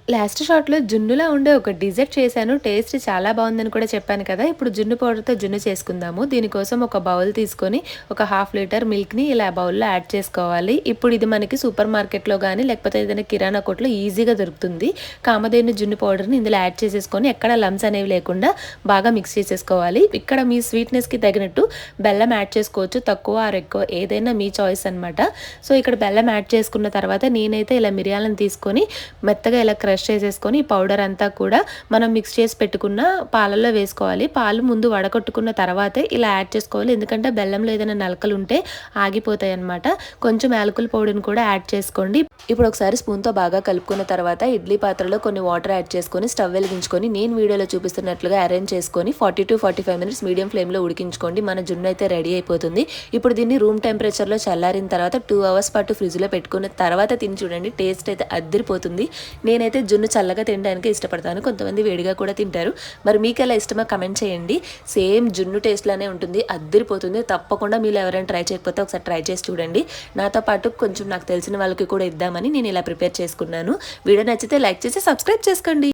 Last షాట్‌లో జున్నులా ఉండే ఒక డిజర్ట్ చేశాను. టేస్ట్ చాలా బావుందని కూడా చెప్పాను కదా! ఇప్పుడు జున్ను పౌడర్‌తో జున్ను చేసుకుందాము. దీనికోసం ఒక బౌల్ తీసుకొని ఒక హాఫ్ లీటర్ మిల్క్‌ని ఇలా బౌల్‌లో యాడ్ చేసుకోవాలి. ఇప్పుడు ఇది మనకి సూపర్ మార్కెట్‌లో గానీ, లేకపోతే ఏదైనా కిరాణా కొట్టులో ఈజీగా దొరుకుతుంది. కామధేను జున్ను పౌడర్‌ని ఇందులో యాడ్ చేసేసుకొని ఎక్కడ లంప్స్ అనేవి లేకుండా బాగా మిక్స్ చేసేసుకోవాలి. ఇక్కడ మీ స్వీట్‌నెస్‌కి తగినట్టు బెల్లం యాడ్ చేసుకోవచ్చు. తక్కువ ఆర్ ఎక్కువ ఏదైనా మీ చాయిస్ అనమాట. సో, ఇక్కడ బెల్లం యాడ్ చేసుకున్న తర్వాత నేనైతే ఇలా మిరియాలను తీసుకొని మెత్తగా ఇలా క్రష్ చేసేసుకొని ఈ పౌడర్ అంతా కూడా మనం మిక్స్ చేసి పెట్టుకున్న పాలల్లో వేసుకోవాలి. పాలు ముందు వడకట్టుకున్న తర్వాతే ఇలా యాడ్ చేసుకోవాలి. ఎందుకంటే బెల్లంలో ఏదైనా నలకలు ఉంటే ఆగిపోతాయన్నమాట. కొంచెం యాలకుల పౌడర్‌ని కూడా యాడ్ చేసుకోండి. ఇప్పుడు ఒకసారి స్పూన్‌తో బాగా కలుపుకున్న తర్వాత ఇడ్లీ పాత్రలో కొన్ని వాటర్ యాడ్ చేసుకొని స్టవ్ వెలిగించుకొని నేను వీడియోలో చూపిస్తున్నట్లుగా అరేంజ్ చేసుకొని 40-45 మినిట్స్ మీడియం ఫ్లేమ్‌లో ఉడికించుకోండి. మన జున్ను అయితే రెడీ అయిపోతుంది. ఇప్పుడు దీన్ని రూమ్ టెంపరేచర్‌లో చల్లారిన తర్వాత 2 అవర్స్ పాటు ఫ్రిడ్జ్‌లో పెట్టుకున్న తర్వాత తిని చూడండి. టేస్ట్ అయితే అద్దిరిపోతుంది. నేనైతే జున్ను చల్లగా తినడానికి ఇష్టపడతాను. కొంతమంది వేడిగా కూడా తింటారు. మరి మీకు ఎలా ఇష్టమో కమెంట్ చేయండి. సేమ్ జున్ను టేస్ట్‌లానే ఉంటుంది. అద్దిరిపోతుంది. తప్పకుండా మీరు ఎవరైనా ట్రై చేయకపోతే ఒకసారి ట్రై చేసి చూడండి. నాతో పాటు కొంచెం నాకు తెలిసిన వాళ్ళకి కూడా ఇద్దామని నేను ఇలా ప్రిపేర్ చేసుకున్నాను. వీడియో నచ్చితే లైక్ చేసి సబ్స్క్రైబ్ చేసుకోండి.